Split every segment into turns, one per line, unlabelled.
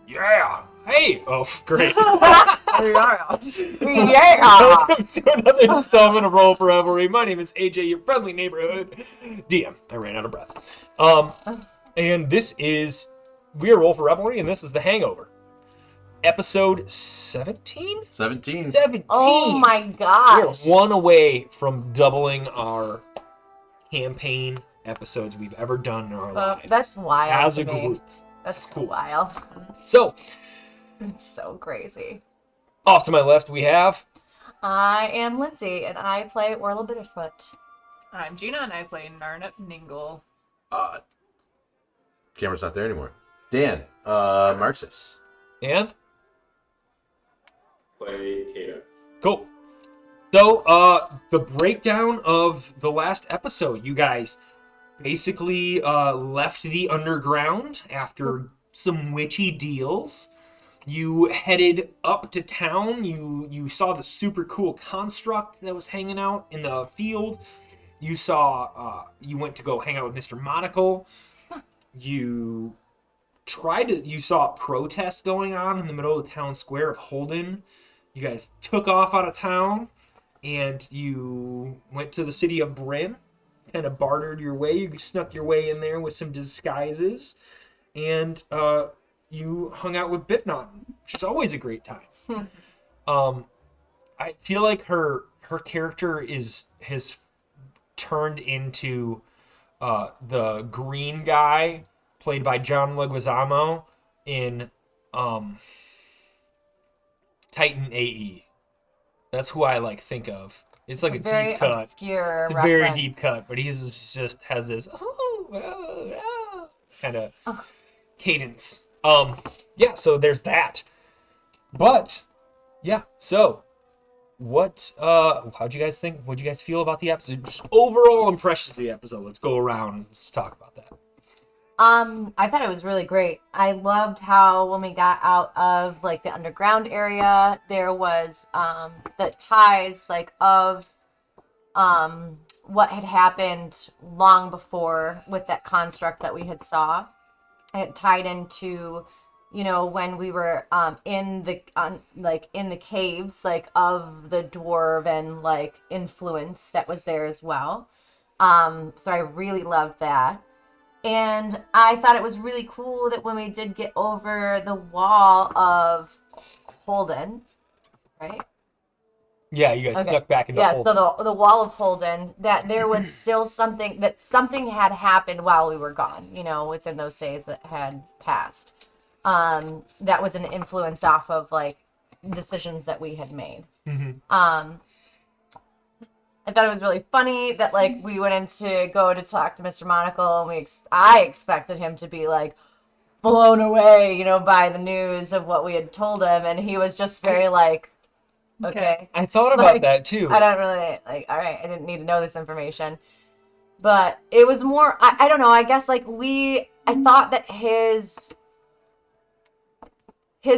Yeah. Hey. Oh, great.
Yeah.
Welcome to another installment of Roll for Revelry. My name is AJ, your friendly neighborhood DM. I ran out of breath. And we are Roll for Revelry, and this is the Hangover. Episode 17?
17.
17.
Oh my
We are
gosh.
one away from doubling our campaign episodes we've ever done in our lives.
That's wild
As
to
a
me.
group.
That's
Cool.
wild.
So,
It's so crazy.
off to my left we have...
I am Lindsay, and I play Orla Bitterfoot.
I'm Gina, and I play Narnut Ningle.
Camera's not there anymore. Dan, Marxus.
And?
Play Kato.
Cool. So, the breakdown of the last episode, you guys basically left the underground after some witchy deals. You headed up to town. You saw the super cool construct that was hanging out in the field. You saw, you went to go hang out with Mr. Monocle. You saw a protest going on in the middle of the town square of Holden. You guys took off out of town, and you went to the city of Bryn, kind of bartered your way. You snuck your way in there with some disguises, and you hung out with Bitnot, which is always a great time. I feel like her character has turned into the green guy played by John Leguizamo in Titan AE. That's who I think of. It's like a
very
deep cut.
obscure
It's a very
reference.
deep cut, but he's just has this kind of cadence. Yeah, so there's that. But yeah, so how'd you guys think? What'd you guys feel about the episode? Just overall impressions of the episode. Let's go around and just talk about that.
I thought it was really great. I loved how when we got out of the underground area, there was the ties of what had happened long before with that construct that we had saw. It tied into when we were in the caves of the dwarven influence that was there as well. So I really loved that. And I thought it was really cool that when we did get over the wall of Holden, right?
Yeah, you guys snuck back into
Yes,
Holden.
so the wall of Holden, that there was still something had happened while we were gone, within those days that had passed. That was an influence off of decisions that we had made.
Mm-hmm.
I thought it was really funny that we went in to go to talk to Mr. Monocle, and I expected him to be blown away, by the news of what we had told him, and he was just very okay.
I thought about that too.
I don't really all right, I didn't need to know this information. But it was more I don't know, I guess I thought that his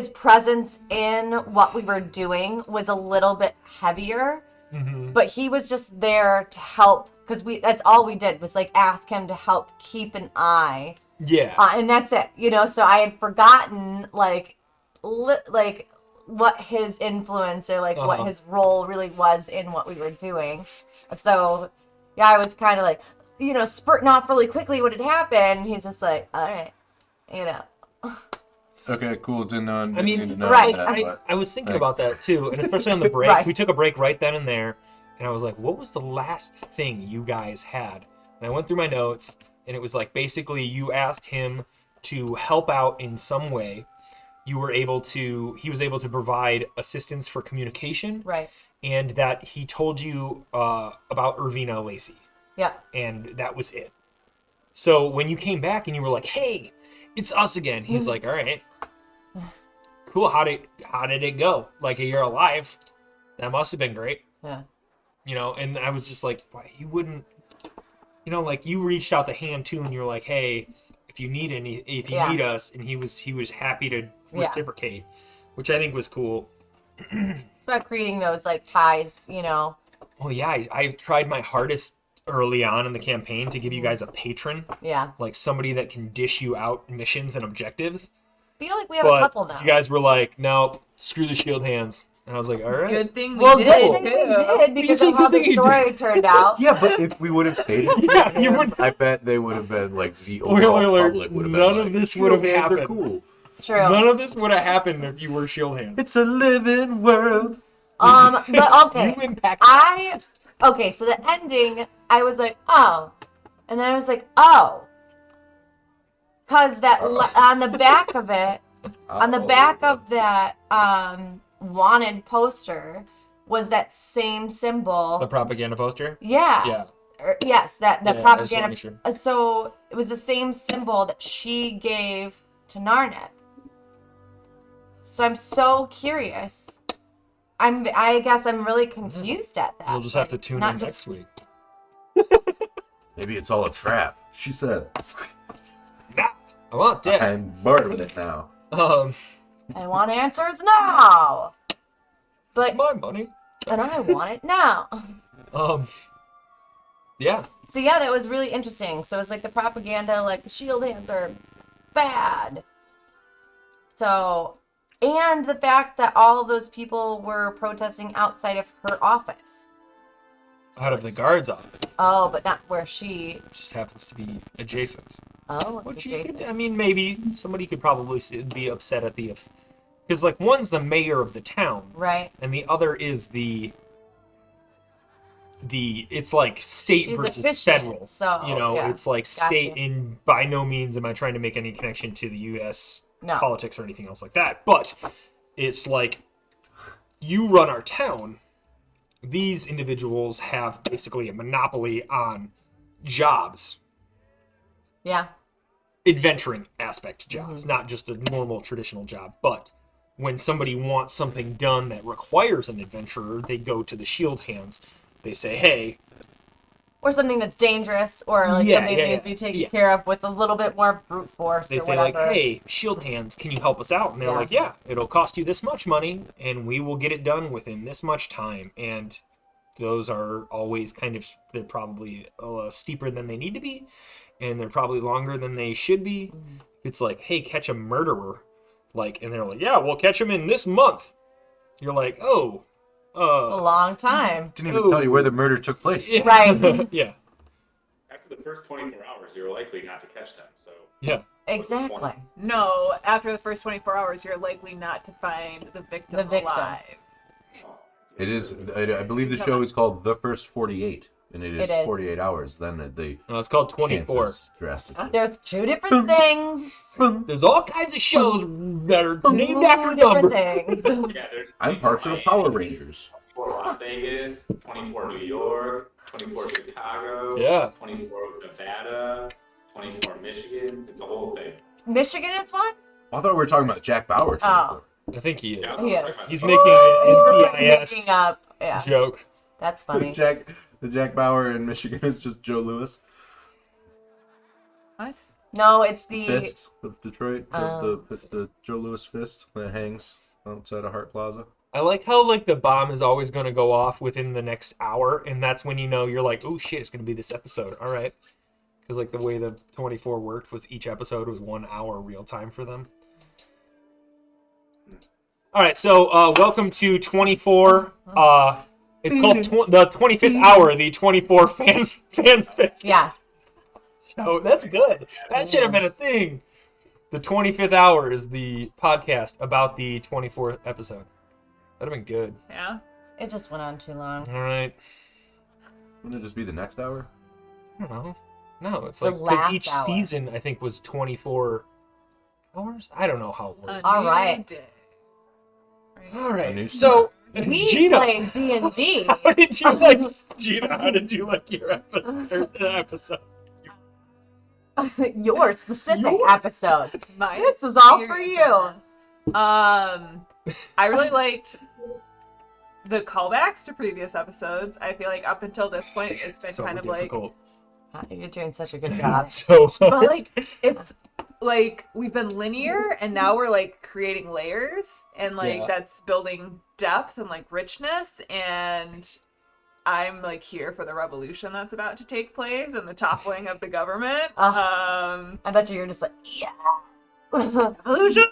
presence in what we were doing was a little bit heavier.
Mm-hmm.
But he was just there to help, because that's all we did was ask him to help keep an eye.
Yeah.
And that's it, so I had forgotten what his influence or what his role really was in what we were doing. So yeah, I was kind of spurting off really quickly what had happened. He's just all right,
Okay, cool. Didn't know.
I mean,
didn't know
right,
that,
I was thinking
Thanks.
about that too, and especially on the break.
Right.
We took a break right then and there, and I was like, what was the last thing you guys had? And I went through my notes, and it was basically you asked him to help out in some way. He was able to provide assistance for communication.
right.
And that he told you about Irvina Lacey.
Yeah.
And that was it. So when you came back and you were like, hey, it's us again. He's like, all right. Cool. How did it go? You're alive. That must have been great.
Yeah.
And I was just like, why he wouldn't, you reached out the hand too, and you're like, hey, if you need need us, and he was happy to reciprocate, which I think was cool.
It's about creating those ties,
Well, yeah, I tried my hardest early on in the campaign to give you guys a patron,
Yeah.
somebody that can dish you out missions and objectives.
feel like we have a
but
couple now.
you guys were like, no, screw the shield hands. And I was like, all right.
Good thing we
Well,
did.
good thing we
too.
did because
say
of how
good
the
thing you
story turned out.
Yeah, but if we would have stayed,
Yeah, you would.
I bet they would have been like the
Spoiler
overall
alert,
public would have been
none of
like,
this would have
"Shield hands are
happened."
Cool.
True.
None of this would have happened if you were shield hands.
It's a living world.
But okay.
You impact.
Okay, so the ending, I was like, oh. And then I was like, oh. Because on the back of it, on the back of that wanted poster was that same symbol.
The propaganda poster.
Yeah.
Yeah.
Yes, that the
Yeah, I just
propaganda.
wanna make sure.
So it was the same symbol that she gave to Narnip. So I'm so curious. I guess I'm really confused at that.
You'll just have to tune
not
in
just-
next week.
Maybe it's all a trap. She said,
Nah, I want that.
I'm bored with it now.
I want answers now. But
My money.
and I want it now.
Yeah.
So yeah, that was really interesting. So it's like the propaganda, like the shield hands are bad. So, and the fact that all of those people were protesting outside of her office. So
Out of the
it's-
guard's office.
Oh, but not where she.
It just happens to be adjacent.
Oh, it's
Which you
adjacent.
could, I mean, maybe somebody could probably be upset at the, because like one's the mayor of the town,
Right.
and the other is the it's like state
She's
versus
efficient,
federal.
so,
you know,
yeah.
it's like state.
Gotcha.
And by no means am I trying to make any connection to the U.S.
No.
politics or anything else like that. But it's like you run our town. These individuals have basically a monopoly on jobs.
Yeah.
Adventuring aspect jobs, not just a normal traditional job. But when somebody wants something done that requires an adventurer, they go to the shield hands. They say, hey,
Or something that's dangerous, or like
Yeah,
something
yeah,
that needs to
yeah,
be taken
yeah.
care of with a little bit more brute force
they
or
say
whatever.
like, hey, shield hands, can you help us out? And they're
Yeah.
like, yeah, it'll cost you this much money, and we will get it done within this much time. And those are always they're probably steeper than they need to be, and they're probably longer than they should be. It's like, hey, catch a murderer, and they're like, yeah, we'll catch him in this month. You're like, oh,
It's a long time.
Didn't even tell you where the murder took place.
yeah.
Right.
yeah,
After the first 24 hours, you're likely not to catch them. So
yeah.
Exactly.
No, after the first 24 hours, you're likely not to find the victim,
The victim.
alive.
It is. I believe the show is called The First 48, and it is
It is.
48 hours. Then the
No, it's called 24.
chances drastically.
There's two different things.
There's all kinds of shows that are named after
Two different
numbers.
things.
yeah, there's
I'm partial to Power Rangers.
24 Las Vegas, 24 New York, 24 Chicago,
Yeah.
24 Nevada, 24 Michigan. It's a whole thing.
Michigan is one?
I thought we were talking about Jack Bauer.
Oh.
I think he is.
Yeah.
He is.
He's making
He's
an
just like
NCIS
making up. Yeah,
joke.
that's funny.
The Jack Bauer in Michigan is just Joe Louis.
What?
No, it's the
Fist of Detroit. The Joe Louis fist that hangs outside of Hart Plaza.
I like how the bomb is always going to go off within the next hour, and that's when you're like, oh shit, it's going to be this episode. All right, because the way the 24 worked was each episode was 1 hour real time for them. All right, so welcome to 24. It's called the 25th hour, the 24 fanfic.
yes.
Oh, that's good. That should have been a thing. The 25th hour is the podcast about the 24th episode. That'd have been good.
Yeah.
It just went on too long.
All right.
Wouldn't it just be the next hour?
I don't know. No, it's
The
like 'cause
last
each
hour.
season I think was 24 hours. I don't know how it works.
All right.
Day. Right?
All
A
right.
new
So
We
Gina,
played D&D.
how did you like Gina? How did you like your episode?
Your specific
Yours?
episode.
Mine
This was all
is
for
serious.
you.
I really liked the callbacks to previous episodes. I feel like up until this point, it's been
so
kind of
difficult.
You're doing such a good job.
So
but like it's like we've been linear, and now we're like creating layers, and like
Yeah.
that's building depth and like richness. And I'm like here for the revolution that's about to take place and the toppling of the government.
I bet you're just like, yeah.
Illusion.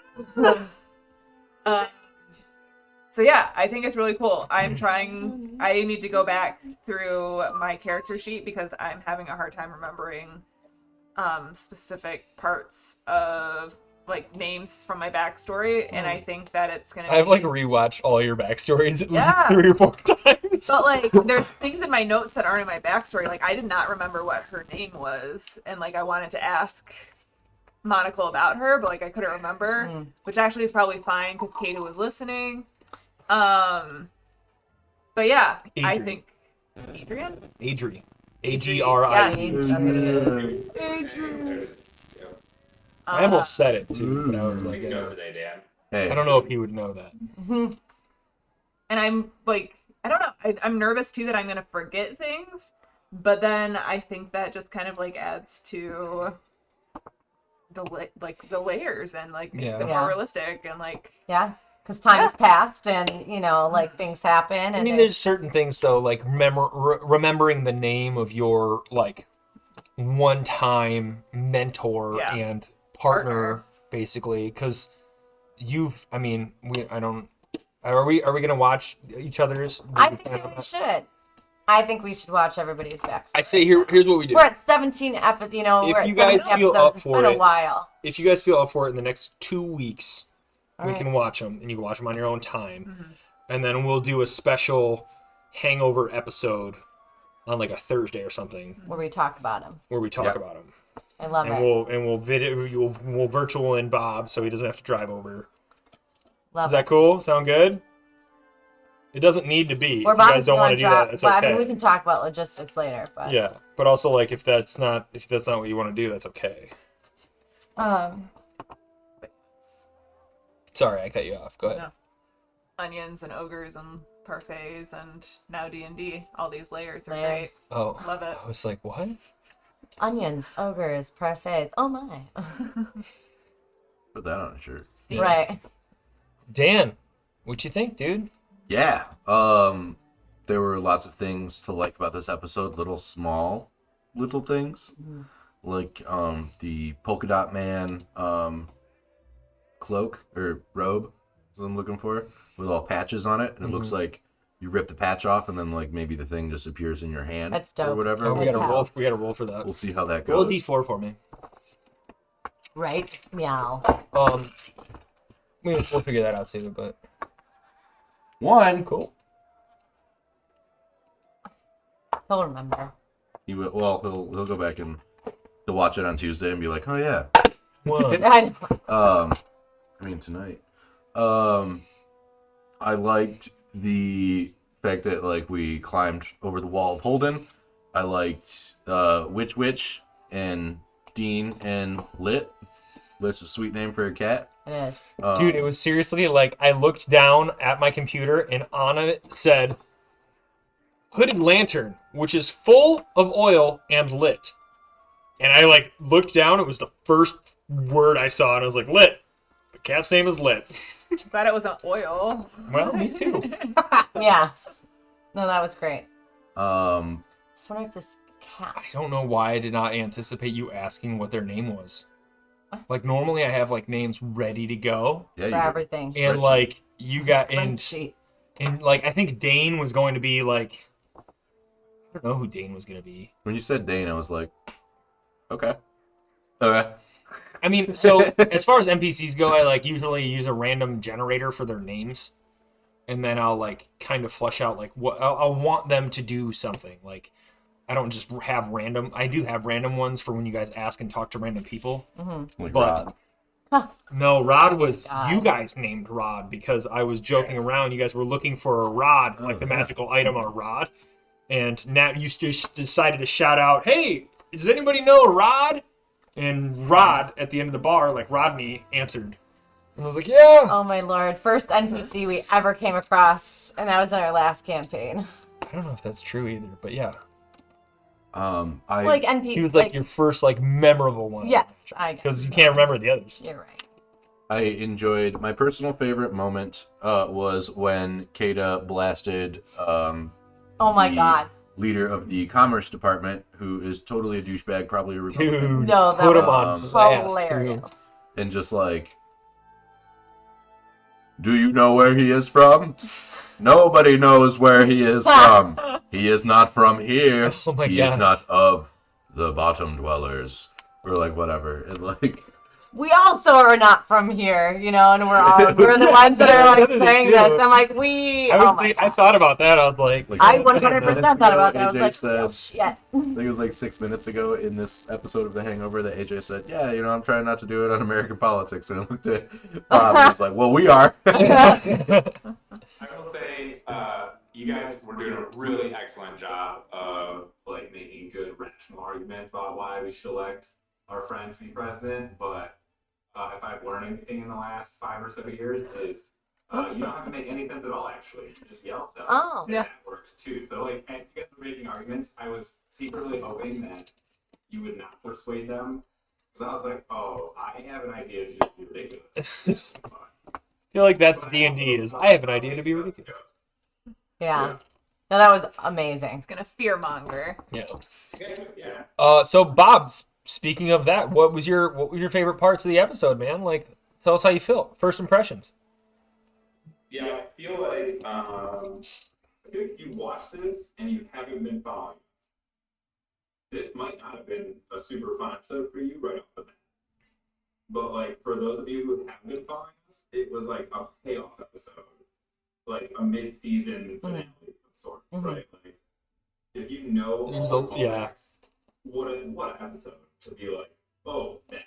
So yeah, I think it's really cool. I need to go back through my character sheet because I'm having a hard time remembering specific parts of like names from my backstory, and I think that it's gonna
I've
be
like rewatched all your backstories at least
Yeah.
3 or 4 times.
but like there's things in my notes that aren't in my backstory. Like I did not remember what her name was, and like I wanted to ask Monocle about her, but like I couldn't remember, which actually is probably fine because Katie was listening. But yeah, I
Adrian.
think Adrian.
Adri.
Yeah.
Adri.
Adrian.
I almost said it too, but I was like,
You go today, Dan.
Hey,
I don't know if he would know that.
And I'm like, I don't know. I'm nervous too that I'm gonna forget things, but then I think that just kind of like adds to the layers and like makes it
Yeah.
more realistic and like
Yeah, because time has passed, and like things happen. And
I mean, there's certain things though, like remembering the name of your like one-time mentor
Yeah.
and partner, basically, because I mean, are we gonna watch each other's?
I think that we should. I think we should watch everybody's backstory.
I say here's what we do.
We're at 17 episodes. We're at
you guys
17
feel
episodes.
up
It's
for
been a
it,
while.
If you guys feel up for it in the next 2 weeks, we
right.
can watch them, and you can watch them on your own time, and then we'll do a special Hangover episode on like a Thursday or something
Where we talk about them.
where we talk
Yep.
about them.
I love
And
it.
we'll virtual in Bob so he doesn't have to drive over.
Love
Is that
it.
cool? Sound good? It doesn't need to be.
Or
If you guys don't want to do
drop,
that, it's
but
okay.
I mean, we can talk about logistics later. But
Yeah, but also like if that's not what you want to do, that's okay. Sorry, I cut you off. Go ahead.
No. Onions and ogres and parfaits and now D&D. All these layers are
layers,
Oh,
Love it.
I was like, what?
onions, ogres, parfaits. Oh my!
put that on a shirt.
great.
Right.
Dan, what you think, dude?
Yeah. There were lots of things to like about this episode. Little things, like the polka dot man cloak or robe. Is what I'm looking for, with all patches on it, and it looks like you rip the patch off, and then like maybe the thing just appears in your hand.
That's dope.
Or whatever.
Oh, we gotta
Yeah.
roll. We gotta roll for that.
We'll see how that
Roll a
goes.
d4 for me.
Right. Meow.
We'll figure that out soon, but
One.
cool.
He'll remember.
He'll go back and he'll watch it on Tuesday and be like, oh yeah.
One.
I know.
Tonight. I liked the fact that like we climbed over the wall of Holden. I liked Witch and Dean and Lit. Lit's a sweet name for a cat.
It is.
Dude, it was seriously like I looked down at my computer and on it said hooded lantern, which is full of oil and lit. And I like looked down, it was the first word I saw, and I was like, lit. The cat's name is Lit.
Glad it wasn't oil.
Well, me too.
Yes. No, that was great.
Um,
Just wonder if this cat.
I don't know why I did not anticipate you asking what their name was. Like normally I have like names ready to go.
yeah,
For
you
everything.
And like you got
Spreadsheet.
and like I think Dane was going to be like I don't know who Dane was gonna be.
when you said Dane, I was like, okay. Okay.
I mean, so as far as NPCs go, I like usually use a random generator for their names, and then I'll like kind of flesh out like what I'll want them to do something. Like I don't just have random. I do have random ones for when you guys ask and talk to random people.
Like
But
Rod.
no, Rod was
God.
you guys named Rod because I was joking around. You guys were looking for a rod, like the magical item on a rod, and Nat you just decided to shout out, "Hey, does anybody know a rod?" And Rod at the end of the bar, like Rodney, answered, and I was like, "Yeah."
Oh my lord! First NPC we ever came across, and that was in our last campaign.
I don't know if that's true either, but yeah,
Like NPC.
he was like your first like memorable one.
Yes, I guess.
because you can't remember the others.
You're right.
I enjoyed my personal favorite moment was when Kata blasted
Oh my
the
god.
leader of the commerce department, who is totally a douchebag, probably a Republican.
Dude,
No, that
put
was
him on blast, too.
hilarious.
and just like, do you know where he is from? Nobody knows where he is from. He is not from here.
Oh my
He
God.
is not of the bottom dwellers. Or like whatever. And like
We also are not from here, and we're the ones that are like
They
saying
do.
this. I'm like,
I thought about that. I was like,
I 100%
6 minutes
thought about
ago,
that. I was
AJ
like, oh,
said,
shit.
I think it was like 6 minutes ago in this episode of The Hangover that AJ said, yeah, I'm trying not to do it on American politics. And I looked at Bob and I was like, well, we are.
I will say, you guys were doing a really excellent job of like making good rational arguments about why we should elect our friend to be president. But if I've learned anything in the last 5 or so years, is you don't have to make any sense at all. Actually, you just yell stuff.
Oh.
And
Yeah.
that works too. So like, as you guys were making arguments, I was secretly hoping that you would not persuade them, because I was like, oh, I have an idea to just be ridiculous.
I feel like that's D&D is I have an idea to be ridiculous.
Yeah. No, that was amazing.
It's gonna fear monger.
Yeah.
Yeah.
So Bob, speaking of that, what was your favorite parts of the episode, man? Like, tell us how you feel. First impressions.
Yeah, I feel like you watch this and you haven't been following this might not have been a super fun episode for you right off the bat. But like for those of you who haven't been following us, it was like a payoff episode, like a mid-season finale of sorts, right? Like if you know
There's
all the
yeah.
comics, what an episode to be like, oh, that.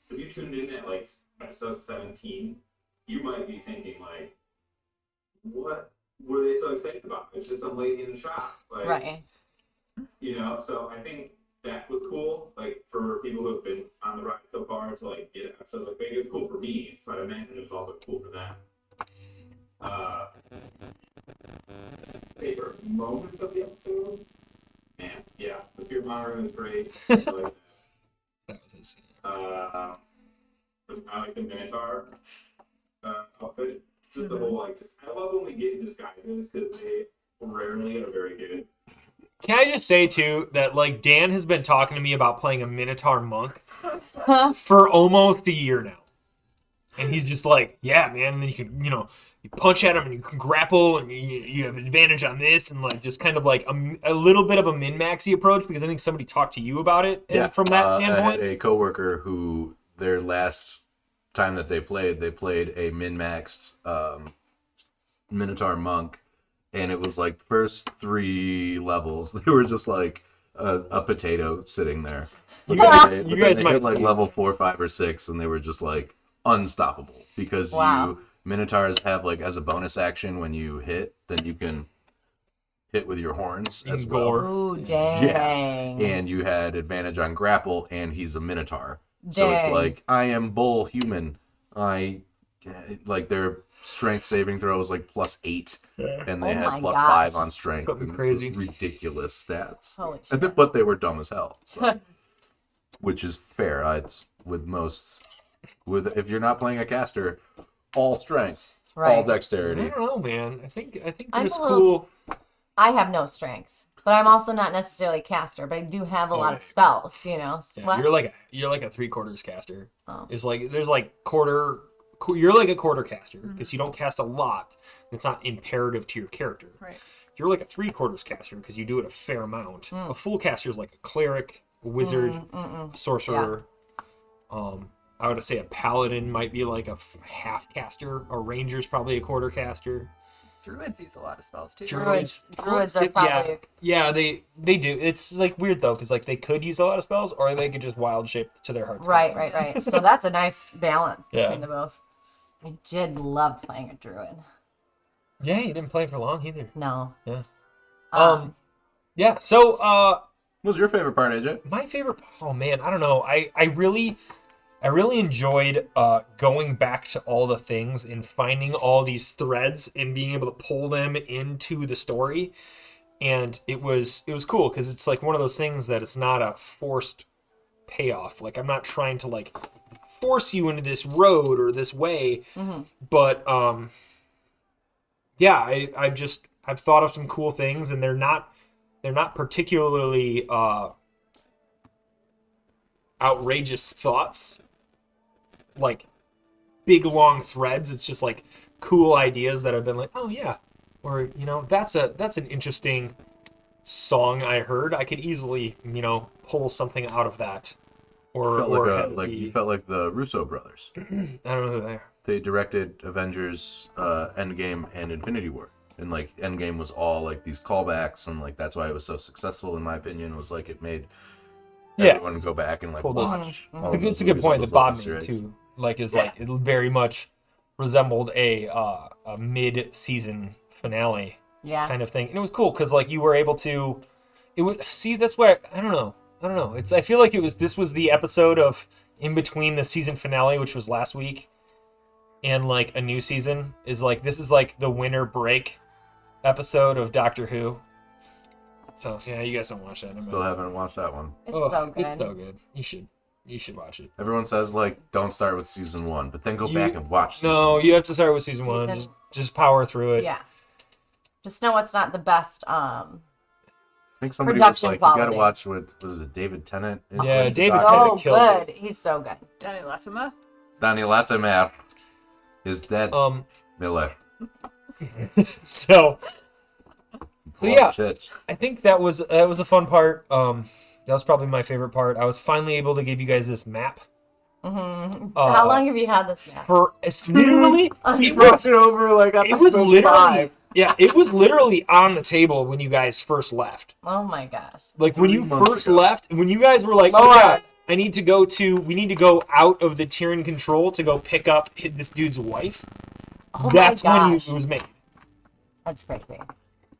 If you tuned in at like episode 17, you might be thinking like, what were they so excited about? It's just some lady in the shop, like,
Right.
So I think that was cool, like for people who have been on the ride so far to like get an episode like big. It was cool for me, so I imagine it was also cool for them. Favorite moments of the episode? Man, yeah, the fear mongering was great. I like that.
That was his.
I like the Minotaur outfit. Just the whole I love when we get in disguises because they rarely are very good.
Can I just say too that like Dan has been talking to me about playing a Minotaur monk for almost a year now, and he's just like, yeah, man. And then you can you punch at him and you can grapple and you have advantage on this and like just kind of like a little bit of a min-maxy approach because I think somebody talked to you about it and from that
I
standpoint.
had a coworker who their last time that they played a min-maxed Minotaur monk, and it was like first 3 levels they were just like a potato sitting there.
You guys
They
might
hit like
see.
level 4, 5, or 6, and they were just like unstoppable because
Wow.
Minotaurs have like as a bonus action when you hit, then you can hit with your horns
You
as
can
well.
gore.
Ooh, dang.
And you had advantage on grapple, and he's a Minotaur. So it's
Dang.
like, I am bull human. Like their strength saving throw is like +8, and they
Oh
had
my
+5
gosh.
on strength.
Something
and
crazy.
ridiculous stats.
Holy shit.
But they were dumb as hell. So. Which is fair. It's if you're not playing a caster, all strength, all
Right.
I
dexterity.
don't know, man. I think
I'm
there's
a little-
cool.
I have no strength, but I'm also not necessarily a caster, but I do have a lot of spells,
Yeah,
What?
you're like a 3/4 caster.
Oh.
It's like there's like quarter. You're like a quarter caster because you don't cast a lot. It's not imperative to your character.
Right.
You're like a 3/4 caster because you do it a fair amount. A full caster is like a cleric, a wizard, a sorcerer. I would say a paladin might be like a half caster. A ranger's probably a quarter caster.
Druids use a lot of spells too.
Druids are probably
Yeah, they do. It's like weird though because like they could use a lot of spells or they could just wild shape to their heart's
right. So that's a nice balance
Yeah.
between the both. I did love playing a druid.
Yeah, you didn't play for long either.
No.
Yeah.
Um,
Yeah. So
What was your favorite part, AJ?
my favorite. Oh man, I don't know. I really enjoyed going back to all the things and finding all these threads and being able to pull them into the story. And it was cool because it's like one of those things that it's not a forced payoff. Like I'm not trying to like force you into this road or this way, but yeah, I've thought of some cool things and they're not particularly outrageous thoughts, like big long threads. It's just like cool ideas that have been like, oh yeah, or that's an interesting song I heard. I could easily pull something out of that, or
Felt
or
like
have it be,
you felt like the Russo brothers.
I don't know who they are.
They directed Avengers, Endgame, and Infinity War, and like Endgame was all like these callbacks, and like that's why it was so successful in my opinion. Was like it made everyone go back and like
Pull those-
watch. all
It's a
of
good,
those
it's a good
movies, all
point
those
that Bob
Easter
made
eggs.
too. Like like it very much resembled a mid-season finale
Yeah.
kind of thing, and it was cool because like you were able to. It was that's where I don't know. It's I feel like this was the episode of in between the season finale, which was last week, and like a new season is like this is like the winter break episode of Doctor Who. So yeah, you guys don't watch that.
Still haven't watched that one.
It's so good.
It's so good. You should watch it.
Everyone says like don't start with season 1, but then go back and watch.
No, you have to start with season 1.
Season-
Just power through it.
Yeah. Just know it's not the best.
I think somebody
Production
was like, you gotta
quality.
watch what was it, David Tennant? is
Yeah,
like
David
Doctor-
Tennant
So
killed
good.
it.
He's so good.
Danny Latimer.
Danny Latimer is dead. Miller.
So yeah.
Shit.
I think that was a fun part. That was probably my favorite part. I was finally able to give you guys this map.
How long have you had this map?
For it's literally
He brought it over like
it was literally it was literally on the table when you guys first left.
Oh my gosh.
Like when
3
you
months
first
ago.
left, when you guys were like, "Oh
Lord.
yeah, we need to go out of the Tyrion control to go pick up this dude's wife."
Oh
That's
my
when
gosh.
it was made.
That's crazy.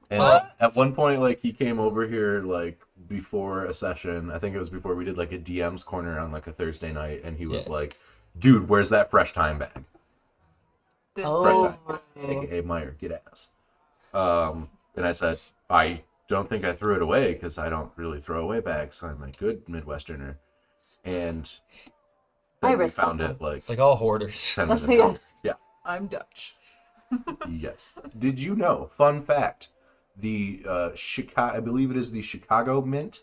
And at one point, like he came over here like before a session. I think it was before we did like a DM's corner on like a Thursday night, and he was
Yeah.
like, "Dude, where's that fresh time bag? Fresh
Oh.
time, aka Meyer, get ass." And I said, "I don't think I threw it away because I don't really throw away bags. I'm a good Midwesterner." And
I
then we
risk
found
something.
it like
Like all hoarders.
10 minutes
Yes.
later.
I'm Dutch.
Yeah. Yes. Did you know? Fun fact: the Chicago, I believe it is the Chicago Mint,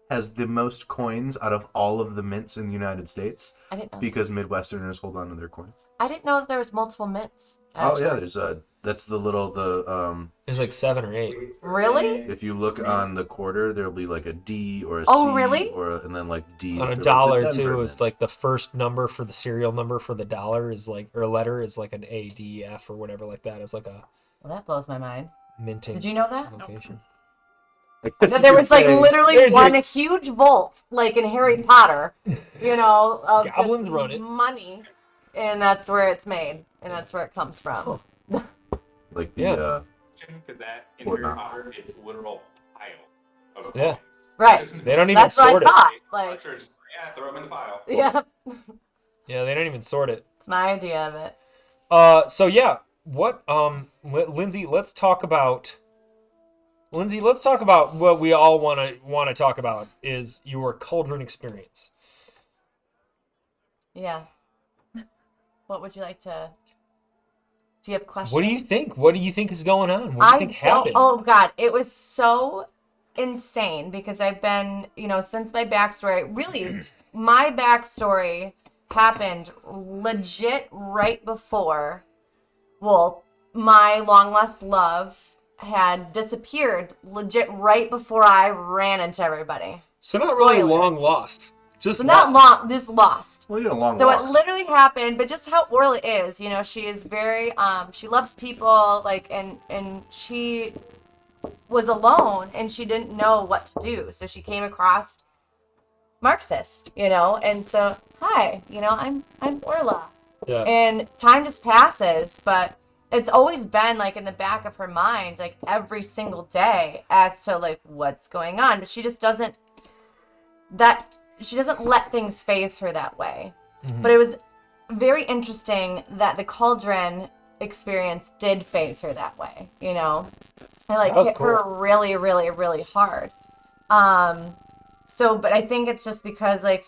has the most coins out of all of the mints in the United States
I didn't know.
because Midwesterners hold on to their coins.
I didn't know that there was multiple mints.
Oh yeah,
actually.
there's that's the
There's like 7 or 8.
Really?
if you look on the quarter, there'll be like a D or a C,
Oh, really?
and then like D
On
for,
a
like,
dollar
the Denver
too,
Mint.
is like the first number for the serial number for the dollar is like, or letter is like an A, D, F or whatever like that. It's like a
Well, that blows my mind.
minting
Did you know that?
location.
I guess
That
you
there
could
was like
say-
literally
There's
one
your-
huge vault, like in Harry Potter, of just
Goblins run it.
money, and that's where it's made, and that's where it comes from.
like the
Yeah.
Because that in
Fort
Harry
Knox.
Potter, it's literal pile of
Yeah.
coins.
Right.
They don't even
That's what
sort
I thought.
Like,
Like,
just, yeah, throw them in the pile.
yeah,
Yeah, they don't even sort it.
it's my idea of it.
So yeah, what Lindsay, let's talk about what we all want to talk about is your cauldron experience.
Yeah. What would you like to? Do you have questions?
What do you think? What do you think is going on? What do you think happened?
Oh God, it was so insane because I've been, since my backstory. Really, my backstory happened legit right before. Well, my long lost love had disappeared legit right before I ran into everybody.
So not really
Spoilers.
long lost. Just
So not
lost.
long, just lost.
Well, you had a long
So
walk.
it literally happened, but just how Orla is, she is very, she loves people, like, and she was alone and she didn't know what to do. So she came across Marxist, and so, hi, I'm Orla.
Yeah.
And time just passes, but it's always been like in the back of her mind, like every single day as to like what's going on. But she just doesn't let things phase her that way. But it was very interesting that the cauldron experience did phase her that way, It like
That was
hit her
cool.
really, really, really hard. But I think it's just because like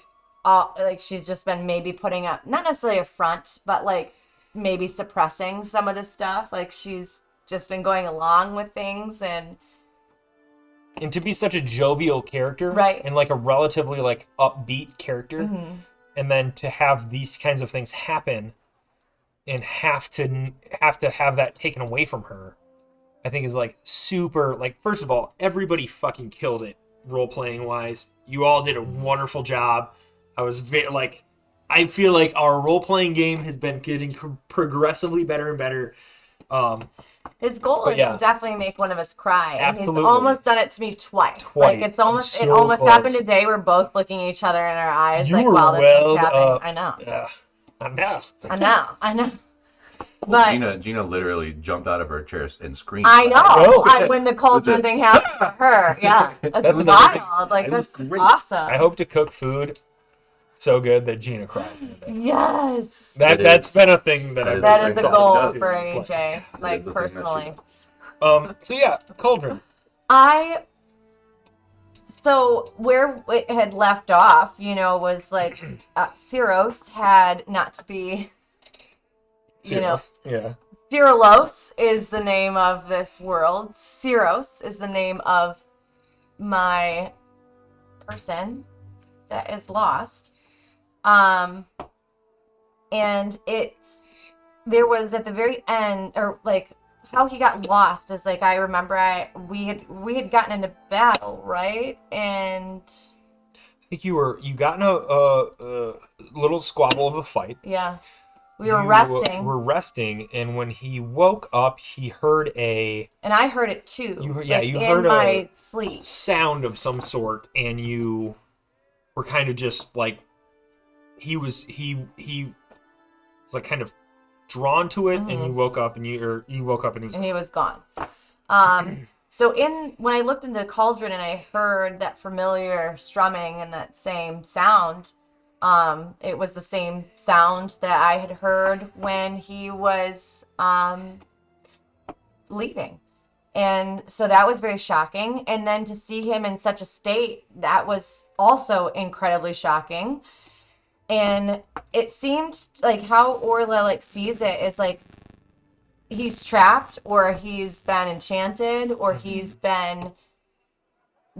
she's just been maybe putting up not necessarily a front, but like maybe suppressing some of this stuff. Like she's just been going along with things, and
And to be such a jovial character,
Right.
and like a relatively like upbeat character, and then to have these kinds of things happen, and have to have that taken away from her, I think is like super. Like, first of all, everybody fucking killed it role playing wise. You all did a wonderful job. I was like, I feel like our role playing game has been getting progressively better and better.
His goal
But
is
yeah.
to definitely make one of us cry. And
Absolutely.
he's almost done it to me twice.
Twice.
Like it
I'm
almost
so
happened
close.
today. We're both looking each other in our eyes,
You
like,
were
wow, this
welled
is happening.
up.
I know.
I know.
I know.
Well,
But
Gina literally jumped out of her chair and screamed.
I know.
know.
When the cauldron thing happened for her, yeah, that's
was
wild. Like
it was
that's
great.
awesome.
I hope to cook food so good that Gina cries one day.
Yes,
That's
is-
been a thing that
that
I've
is
that
a
is a
thing
goal
that she
for
does.
AJ.
That
Like
is the thing that she
personally,
does.
So yeah, cauldron.
So where it had left off, was like Cyros had not to be,
Yeah.
Cyrilos is the name of this world. Cyros is the name of my person that is lost. And there was at the very end, or like how he got lost is like I remember we had gotten into battle, right? And
I think you got in a little squabble of a fight.
yeah, we were
You
resting,
were resting, and when he woke up, he heard a
and I heard it too.
You heard-
like,
you
in
heard
my sleep.
sound of some sort, and you were kind of just like he was like kind of drawn to it, and you woke up and you woke up and he was
And he was gone. So when I looked into the cauldron and I heard that familiar strumming and that same sound, it was the same sound that I had heard when he was leaving. And so that was very shocking. And then to see him in such a state, that was also incredibly shocking. And it seemed like how Orla like sees it is like he's trapped, or he's been enchanted, or he's been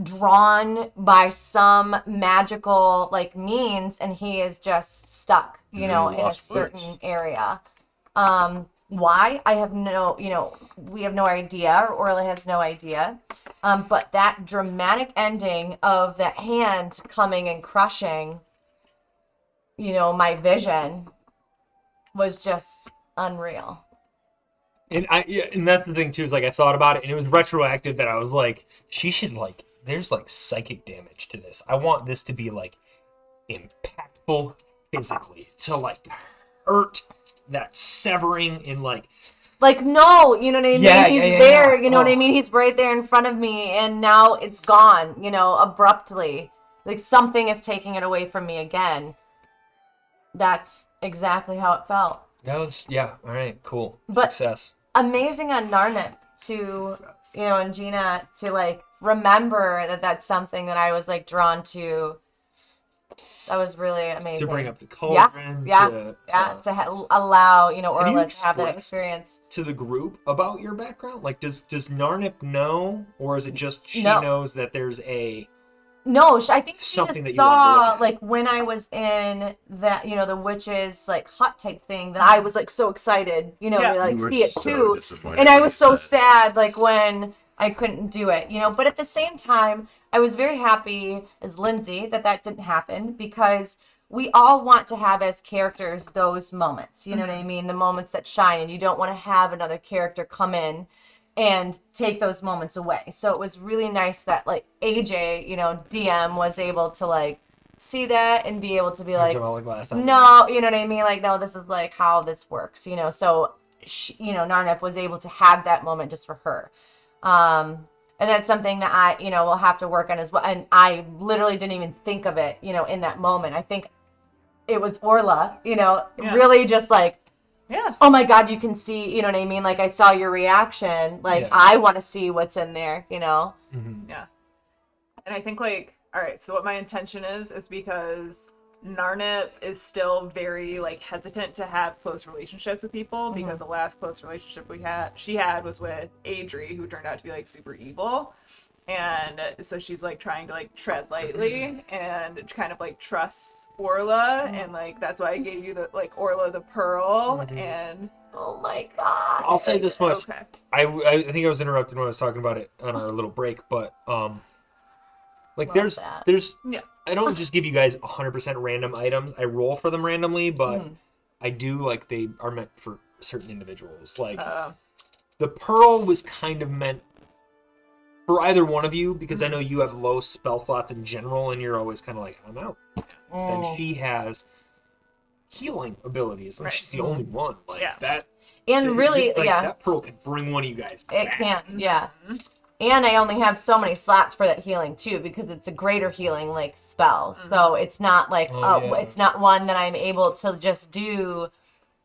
drawn by some magical like means, and he is just stuck,
He's in
in a
lost
certain
woods.
area. Why? I have we have no idea, or Orla has no idea. But that dramatic ending of that hand coming and crushing, my vision was just unreal.
And and that's the thing too, is like I thought about it, and it was retroactive that I was like, she should like, there's like psychic damage to this. I want this to be like impactful physically, to like hurt, that severing in like
No, you know what I mean?
Yeah,
He's
yeah, yeah,
there,
yeah.
you know what I
Oh.
mean? He's right there in front of me, and now it's gone, abruptly. Like something is taking it away from me again. That's exactly how it felt.
that was all right, cool.
But-
Success.
Amazing on Narnip to, and Gina to like remember that that's something that I was like drawn to. That was really amazing.
To bring up the
Yes,
cauldron,
to allow, Orla to have that
expressed-
experience.
to the group about your background? Like, does Narnip know, or is it just she
No.
knows that there's
No, I think she
Something that
just
you wanted to look
saw
at.
like when I was in that, the witch's like hut type thing, that I was like so excited,
Yeah.
to like
You were
see it
so
too.
disappointed
And I
when
was
you
so
said-
sad like when I couldn't do it, but at the same time, I was very happy as Lindsay that didn't happen, because we all want to have as characters those moments, you know what I mean? The moments that shine, and you don't want to have another character come in and take those moments away. So it was really nice that like AJ, DM was able to like see that and be able to be like, no, you know what I mean? Like, no, this is like how this works, so she, Narnip was able to have that moment just for her. And that's something that I, will have to work on as well. And I literally didn't even think of it, in that moment. I think it was Orla, really just like,
Yeah.
oh my God, you can see, you know what I mean? Like I saw your reaction. Like
Yeah.
I want to see what's in there,
Yeah. And I think like, all right, so what my intention is because Narnip is still very like hesitant to have close relationships with people, because the last close relationship she had was with Adri, who turned out to be like super evil. And so she's like trying to like tread lightly and kind of like trust Orla, and like that's why I gave you the like Orla the pearl. And
Oh my god.
I'll say this much.
okay,
I think I was interrupted when I was talking about it on our little break, but like
Love
there's
that.
yeah,
I don't just give you guys 100% random items. I roll for them randomly, but I do like they are meant for certain individuals. Like the pearl was kind of meant for either one of you because I know you have low spell slots in general, and you're always kind of like, I'm out. Then she has healing abilities, and
Right.
she's the only one like
Yeah.
that.
And
so
really,
like,
yeah.
that pearl can bring one of you guys
It
back.
can, yeah. And I only have so many slots for that healing too, because it's a greater healing like spell. So it's not like it's not one that I'm able to just do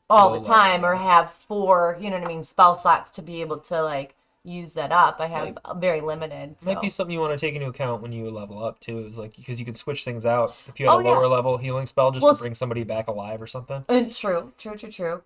all the time or have 4, you know what I mean, spell slots to be able to like use that up. I have very limited. So.
Might be something you want to take into account when you level up too. Is like because you can switch things out if you had
Oh,
a
yeah.
lower level healing spell just
Well,
to bring somebody back alive or something.
True.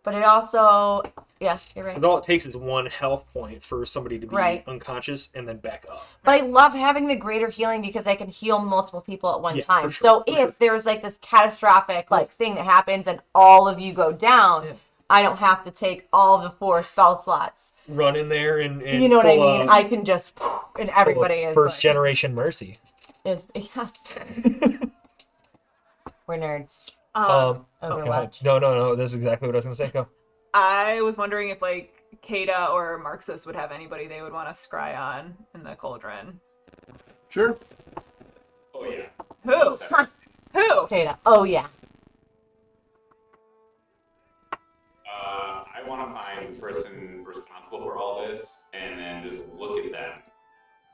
But it also, yeah, you're right.
Because all it takes is 1 health point for somebody to be
Right.
unconscious and then back up.
But I love having the greater healing because I can heal multiple people at one
Yeah,
time.
for sure,
So
for
if
sure.
there's like this catastrophic like thing that happens and all of you go down, I don't have to take all of the 4 spell slots.
Run in there and
You know what I
pull
mean? I can just and everybody is
first
like,
generation mercy.
is yes. We're nerds.
Go ahead.
Overwatch.
No. That's exactly what I was gonna say. Go.
I was wondering if like Kada or Marxus would have anybody they would want to scry on in the cauldron.
Sure.
Oh yeah.
Who? Who?
Jada. Oh yeah.
I want to find the person responsible for all this, and then just look at them.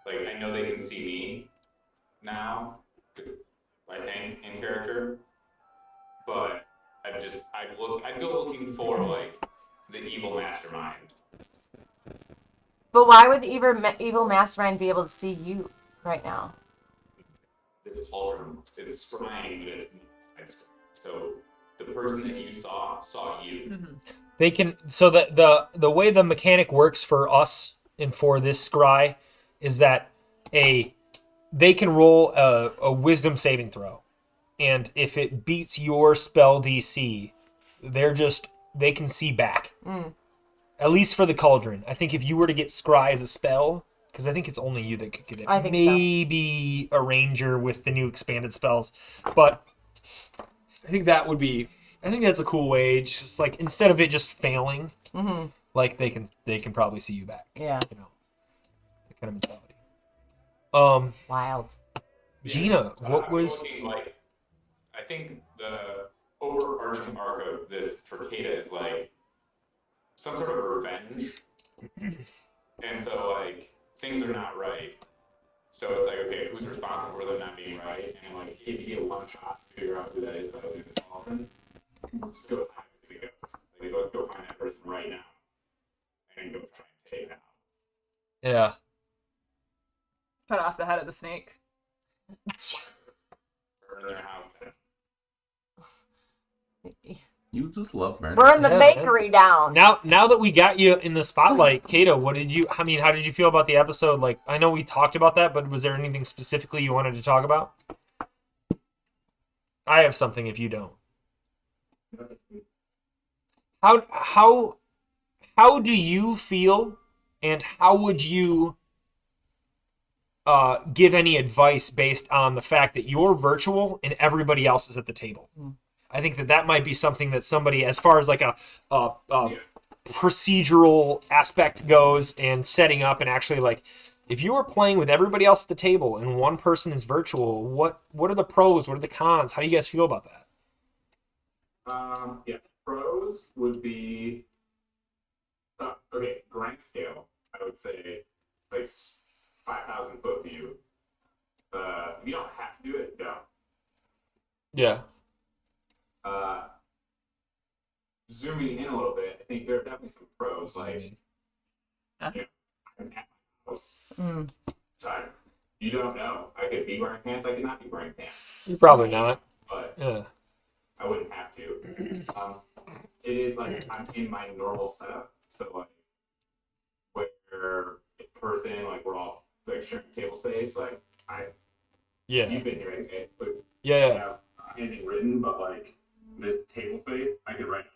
Like I know they can see me now. I think in character, but I'd go looking for like the evil mastermind.
But why would the evil mastermind be able to see you right now?
It's cauldron. It's scrying, but it's so the person that you saw you.
They can so the way the mechanic works for us and for this scry is that they can roll a wisdom saving throw, and if it beats your spell DC, they can see back. At least for the cauldron. I think if you were to get scry as a spell, because I think it's only you that could get it.
I think so.
Maybe a ranger with the new expanded spells, but I think that's a cool way. Just like instead of it just failing, like they can probably see you back.
Yeah.
You know, that kind of mentality.
Wild.
Gina, what was?
Looking like, I think the overarching arc of this for Kada is like some sort of revenge, and so like things are not right. So it's like, okay, who's responsible for them not being right? And like, if you get one shot to figure out who that is, that'll do this often. Just go as high as it goes. Like, let's go find that person right now, and go try and take it out.
Yeah.
Cut off the head of the snake.
Burn their house down.
You just love murder.
Burn the
Yeah,
bakery down.
Now that we got you in the spotlight, Kato, how did you feel about the episode? Like, I know we talked about that, but was there anything specifically you wanted to talk about? I have something if you don't. How do you feel, and how would you give any advice based on the fact that you're virtual and everybody else is at the table? I think that might be something that somebody, as far as like a procedural aspect goes and setting up and actually like, if you were playing with everybody else at the table and one person is virtual, what are the pros? What are the cons? How do you guys feel about that?
Yeah, pros would be okay. Rank scale, I would say, like 5,000 foot view. If you don't have to do it, don't.
Yeah.
Zooming in a little bit, I think there are definitely some pros. Like, I'm at my house. So you don't know. I could be wearing pants. I could not be wearing pants.
You're probably not.
But
Yeah.
I wouldn't have to. It is like I'm in my normal setup, so like where in person, like we're all like sharing table space, like
Yeah.
you've been here, okay, but I
Yeah.
have anything written, but like this table space, I could write.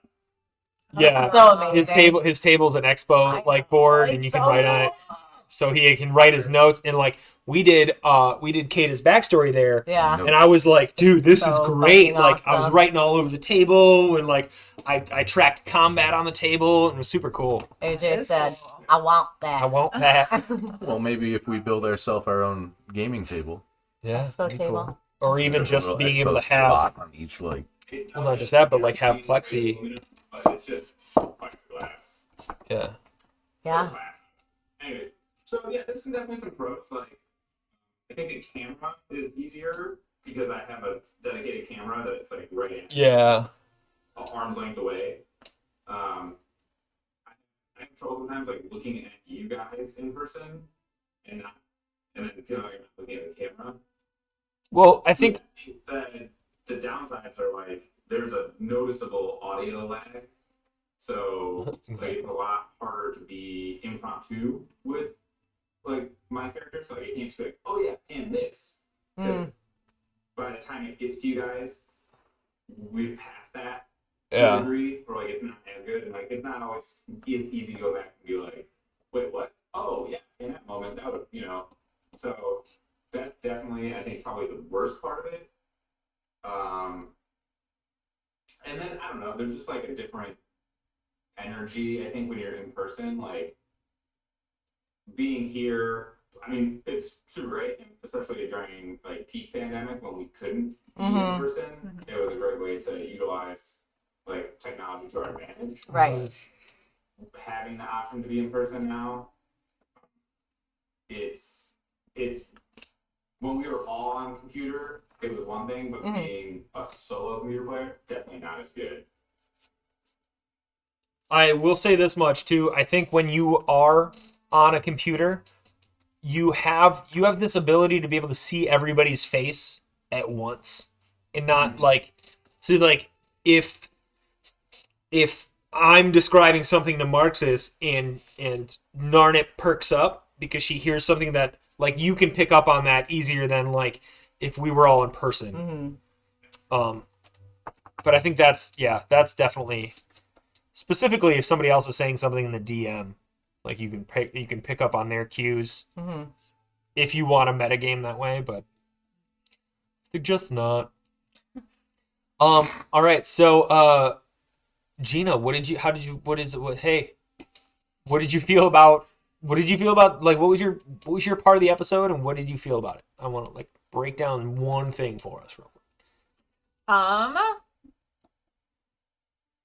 Yeah.
So amazing.
His table's an expo
I
like
know,
board, and
it's
you can
so
write on it.
cool.
So he can write his notes, and like we did Kata's backstory there.
Yeah.
No.
And I was like, dude, this is
So
great.
fucking
Like I was
awesome.
writing all over the table, and like I tracked combat on the table, and it was super cool.
AJ said,
Cool.
I want that.
I want that.
Well, maybe if we build ourselves our own gaming table,
Yeah,
Expo
pretty
table.
cool. Or even
There's a
just
little
being
expo
able to have.
slot on each like.
Well, not just that, but like have plexi.
But it's just plexiglass.
Yeah.
Yeah.
Glass. Anyways, so yeah, there's definitely some pros. Like, I think a camera is easier because I have a dedicated camera that it's like right in.
Yeah.
Arm's length away. I have trouble sometimes like looking at you guys in person and then feeling like I'm not looking at the camera.
Well, I think.
That the downsides are like there's a noticeable audio lag. So
Exactly.
like, it's a lot harder to be impromptu with like my characters. Like I can't just be like, oh yeah, and this. Because by the time it gets to you guys, we've passed that to a
Yeah.
degree, or like it's not as good, and like it's not always easy to go back and be like, wait, what? Oh yeah, in that moment, that would So that's definitely, I think, probably the worst part of it. And then I don't know, there's just like a different energy. I think when you're in person, like being here. I mean, it's super great, especially during like peak pandemic when we couldn't be in person. It was a great way to utilize like technology to our advantage.
Right.
Having the option to be in person now, it's when we were all on computer, it was one thing, but being a solo computer player, definitely not as good.
I will say this much too. I think when you are on a computer, you have this ability to be able to see everybody's face at once, and not like if I'm describing something to Marxus and Narnit perks up because she hears something that like you can pick up on that easier than like if we were all in person. But I think that's definitely specifically if somebody else is saying something in the DM, like you can pick up on their cues if you want to metagame that way, but suggest not. All right, so Gina, what did you feel about like what was your part of the episode and what did you feel about it? I want to like break down one thing for us real quick. I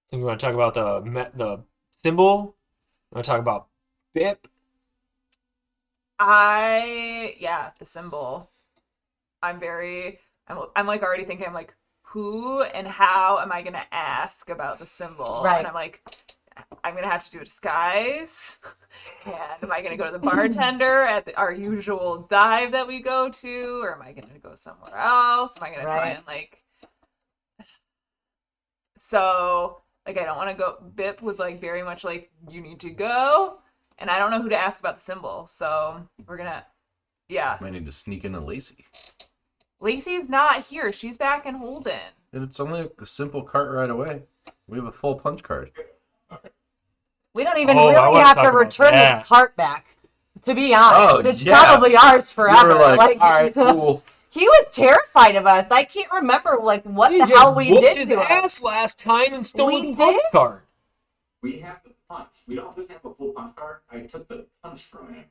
think we want to talk about the symbol. I want to talk about BIP.
The symbol. I'm like already thinking, I'm like, who and how am I gonna ask about the symbol?
Right.
And I'm like, I'm gonna have to do a disguise. And am I gonna go to the bartender at our usual dive that we go to, or am I gonna go somewhere else? Am I gonna try and like? So like, I don't want to go. Bip was like very much like, you need to go, and I don't know who to ask about the symbol. So we're gonna,
Might need to sneak in a Lacey.
Lacey's not here. She's back in Holden.
And it's only a simple cart ride away. We have a full punch card.
We don't even
Oh, I
really
wanna
have
talk
to
about
return
that.
this cart back. To be honest,
Oh,
it's
yeah.
probably ours
We
forever.
were like, all right, cool.
He was terrified of us. I can't remember like what
Dude,
the
you
hell we
whooped
did
his
to him.
ass last time and stole
We
his punch
did?
card.
We have the punch. We don't just have a full punch card. I took the punch from him.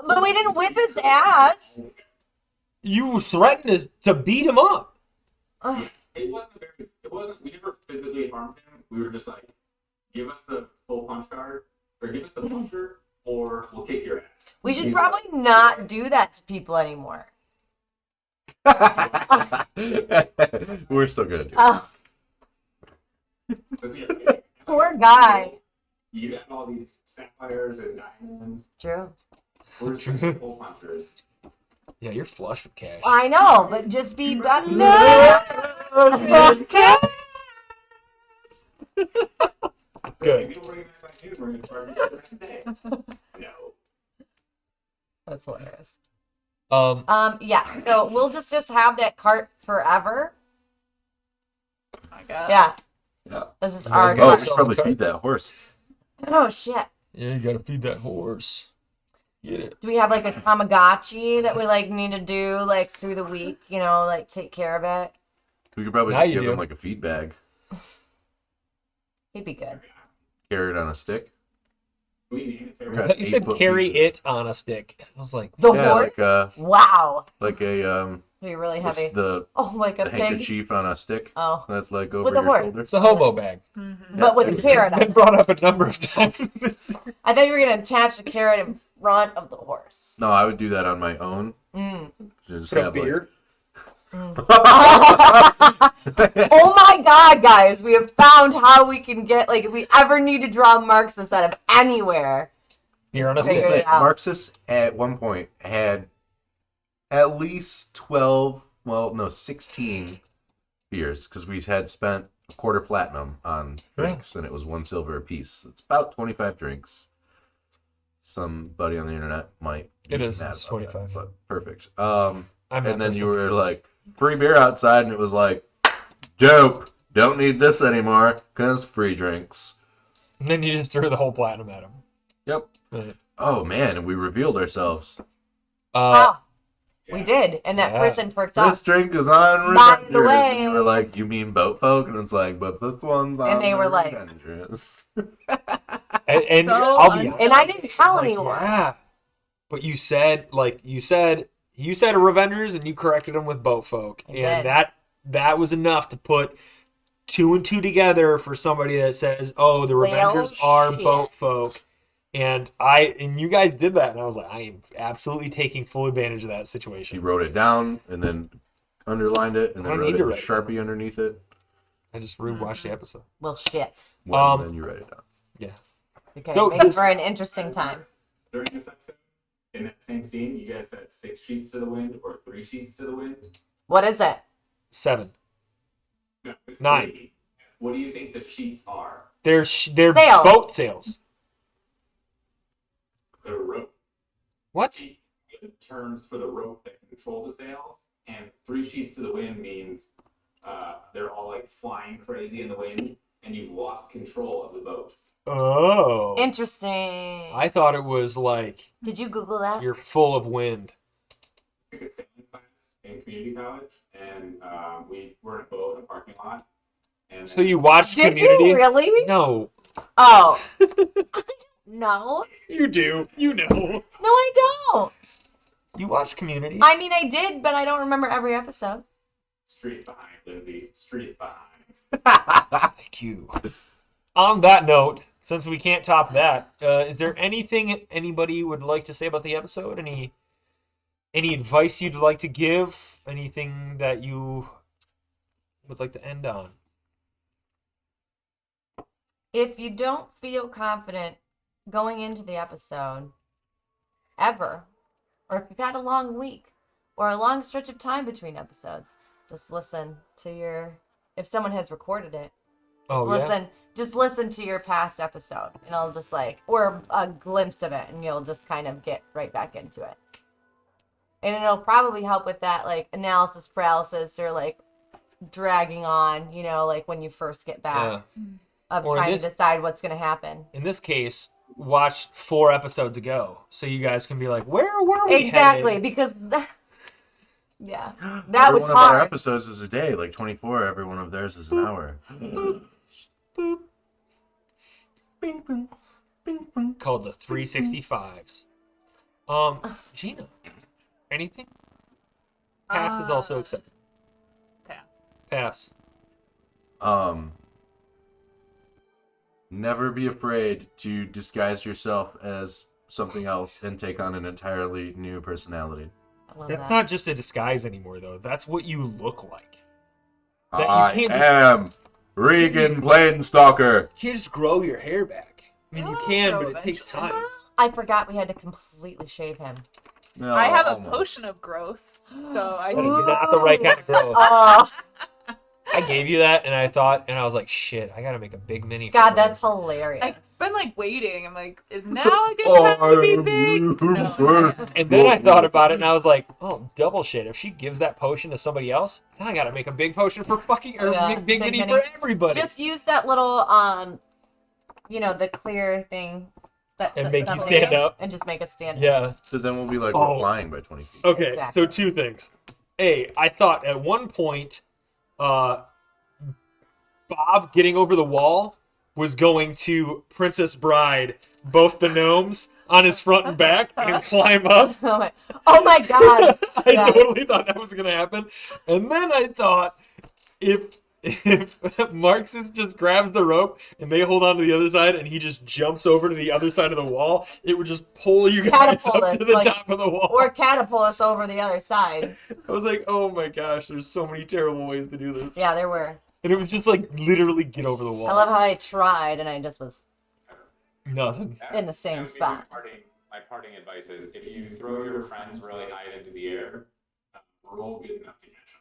But we didn't whip his ass.
You threatened to beat him up.
It wasn't, we never physically harmed him. We were just like, give us the full punch card, or give us the puncher, or we'll kick your ass.
We should probably not do that to people anymore.
We're still gonna do it.
Oh,
Because, yeah,
poor guy.
you got all these sapphires and diamonds.
True.
We're just like full punchers.
Yeah, you're flush with cash.
I know, but just be better.
Good.
If you don't bring it back by noon, we're going to charge you for the next day. No.
That's hilarious. Yeah. So we'll just have that cart forever.
I guess.
Yeah.
Yeah.
This is
You
our
guys
Oh,
got
we
cart.
should probably feed that horse.
Oh shit.
Yeah, you gotta feed that horse. Get it.
Do we have like a Tamagotchi that we like need to do like through the week? You know, like take care of it.
We could probably
Now
just
you
give
do.
him like a feed bag,
He'd be good.
carry it on a stick.
We need to
Got
You said
8-foot
carry
piece.
it on a stick. I was like,
The
Yeah,
horse.
like
Wow.
a
Be really heavy.
the
Oh, like a
the
pig.
handkerchief on a stick.
Oh,
That's like over
With a
your
horse.
shoulder.
it's a hobo bag.
but with a carrot
It's
on
been
it.
brought up a number of times in this.
I thought you were gonna attach the carrot in front of the horse.
No, I would do that on my own. Just
Put a
have, like-
beer.
Oh my god, guys, we have found how we can get, like, if we ever need to draw Marxists out of anywhere.
Beer on a
Figure
stick.
it out.
Marxists at one point had at least 16 beers because we had spent a quarter platinum on drinks and it was 1 silver a piece. It's about 25 drinks. Somebody on the internet might.
It
be
is.
mad
It's
about
25.
that, but perfect.
I'm
And
not
then you
personally-
were like, free beer outside, and it was like, dope. Don't need this anymore because free drinks.
And then you just threw the whole platinum at him.
Yep.
Right.
Oh man, and we revealed ourselves.
Oh, we did, and that
Yeah.
person perked up.
This drink is on
By the
Revengers.
way-
And you were like, you mean boat folk? And it's like, but this one's on
they were like-
Revengers.
And
So
I'll be honest.
And I didn't tell
Like,
anyone.
yeah. But you said a Revengers and you corrected them with boat folk.
I
And
did.
that was enough to put 2 and 2 together for somebody that says, oh, the
Well,
Revengers are
shit.
boat folk. And you guys did that, and I was like, I am absolutely taking full advantage of that
She
situation.
wrote it down and then underlined it and
I
then
don't
wrote
need
it
to
with
write it
Sharpie underneath it.
I just rewatched the episode.
Well, shit.
Well, then you write it down.
Yeah.
Okay,
So
make
this-
for an interesting time.
during this episode, in that same scene, you guys said 6 sheets to the wind or 3 sheets to the wind.
What is it?
7.
No, it's
9.
3. What do you think the sheets are?
They're
Sails.
boat sails.
The rope
What?
sheets, the terms for the rope that control the sails, and 3 sheets to the wind means they're all like flying crazy in the wind, and you've lost control of the boat.
Oh.
Interesting.
I thought it was like
Did you Google that?
you're full of wind.
I took a sailing class in community college, and we were in a boat in a parking lot. And
So you watched
Did
Community?
you really?
No.
Oh. No.
You do. You know.
No, I don't.
You watched Community?
I mean, I did, but I don't remember every episode.
street behind, Lindsay. Street behind.
Thank you. On that note, since we can't top that, is there anything anybody would like to say about the episode? Any advice you'd like to give? Anything that you would like to end on?
If you don't feel confident going into the episode, ever, or if you've had a long week or a long stretch of time between episodes, just listen to if someone has recorded it, just listen to your past episode, and it'll just or a glimpse of it, and you'll just kind of get right back into it. And it'll probably help with that analysis paralysis or dragging on, when you first get back.
Yeah.
Of
Or
trying
this-
to decide what's going to happen.
In this case, watch 4 episodes ago, so you guys can be like, "Where were we?"
Exactly,
headed?
because that
Every
was
one of our
hard.
episodes is a day, like 24. Every one of theirs is an hour.
Boop.
Bing, bing, bing, bing.
Called the 365s. Gina, anything? Pass is also accepted.
Pass.
Pass.
Never be afraid to disguise yourself as something else and take on an entirely new personality.
I love
That's
that.
not just a disguise anymore, though. That's what you look like. That you
I
can't just-
am Regan Planestalker.
You can't just grow your hair back. I mean, you
Oh,
can,
so
but it takes
eventually.
time.
I forgot we had to completely shave him.
No,
I have a
almost.
potion of growth, so I
You're
can.
not the right kind of growth.
Oh,
I gave you that, and I was like, shit, I gotta make a big mini. for
God,
her.
that's hilarious.
I've been like waiting. I'm like, is now a good time to be big? No.
And then I thought about it, and I was like, oh, double shit. If she gives that potion to somebody else, now I gotta make a big potion for fucking, or
Yeah,
big
big
mini
mini.
for everybody.
Just use that little, the clear thing.
And make you stand up.
And just make us stand up.
Yeah.
So then we'll be like,
Oh.
we're flying by 20 feet.
Okay,
Exactly.
so two things. I thought at one point, Bob getting over the wall was going to Princess Bride both the gnomes on his front and back and climb up.
Oh my God.
I
Yeah.
totally thought that was gonna happen. And then I thought if Marxus just grabs the rope and they hold on to the other side and he just jumps over to the other side of the wall, it would just pull you guys
Catapult
up
us,
to the
like-
top of the wall.
Or catapult us over the other side.
I was like, oh my gosh, there's so many terrible ways to do this.
Yeah, there were.
And it was just like literally get over the wall.
I love how I tried and I just was
Nothing.
in the same
That would be
spot.
My parting advice is if you throw your friends really high into the air, we're all good enough to catch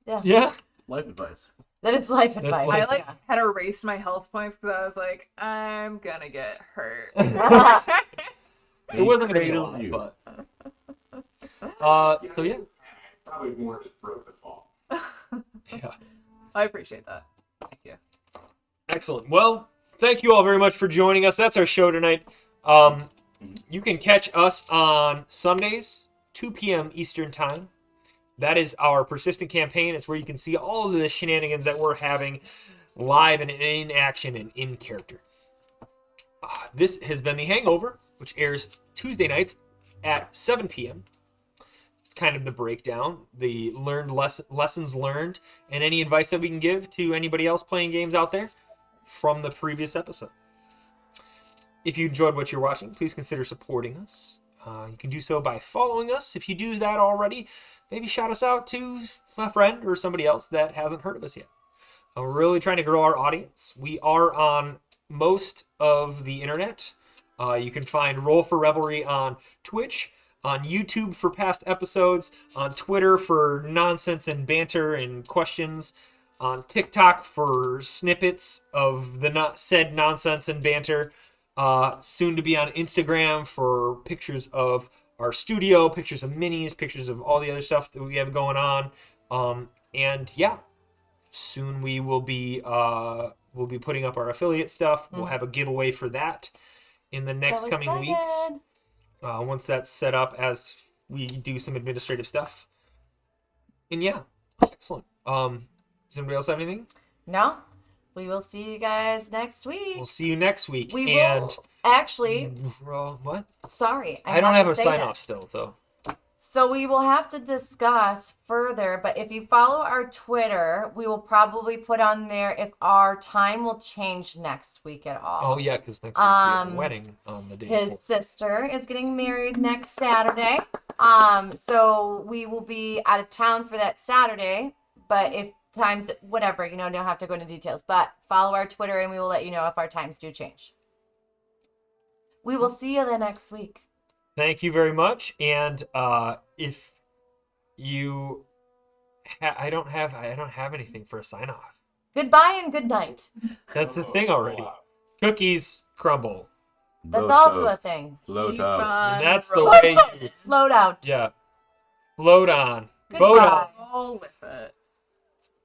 them.
Yeah.
Life advice.
Then it's life
That's
advice.
like-
I like had erased my health points because I was like, I'm gonna get hurt.
It wasn't gonna be a
Cradled
lot,
you.
but so yeah.
Probably more just broke the fall.
Yeah.
I appreciate that. Thank you.
Excellent. Well, thank you all very much for joining us. That's our show tonight. You can catch us on Sundays, 2 p.m. Eastern Time. That is our persistent campaign. It's where you can see all of the shenanigans that we're having live and in action and in character. This has been The Hangover, which airs Tuesday nights at 7 p.m. It's kind of the breakdown, the lessons learned, and any advice that we can give to anybody else playing games out there from the previous episode. If you enjoyed what you're watching, please consider supporting us. You can do so by following us. If you do that already, maybe shout us out to a friend or somebody else that hasn't heard of us yet. We're really trying to grow our audience. We are on most of the internet. You can find Roll for Revelry on Twitch, on YouTube for past episodes, on Twitter for nonsense and banter and questions, on TikTok for snippets of the said nonsense and banter, soon to be on Instagram for pictures of our studio, pictures of minis, pictures of all the other stuff that we have going on. And yeah, soon we will be we'll be putting up our affiliate stuff. We'll have a giveaway for that in the next coming weeks. Once that's set up as we do some administrative stuff. And yeah, excellent. Does anybody else have anything?
No? We will see you guys next week.
We'll see you next week.
We
and
will actually.
what?
Sorry,
I don't have a
to say
sign
this.
off still, though.
So we will have to discuss further, but if you follow our Twitter, we will probably put on there if our time will change next week at all.
Oh yeah, because next week we have a wedding on the day.
His
before.
sister is getting married next Saturday. So we will be out of town for that Saturday, but if times, whatever, don't have to go into details, but follow our Twitter and we will let you know if our times do change. We will see you the next week.
Thank you very much. And if you, I don't have anything for a sign off.
Goodbye and good night.
That's the thing already. Cookies crumble,
That's also a thing.
Float
Keep
out.
on
and that's the
rolling.
way you.
Float out.
Yeah. Float on. Boat on
Goodbye.
Roll with it.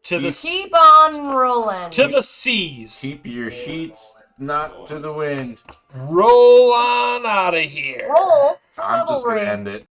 to the
Keep on rolling.
to the seas.
Keep your sheets not to the wind.
Roll on out of here.
Roll for
I'm just gonna
revelry.
end it.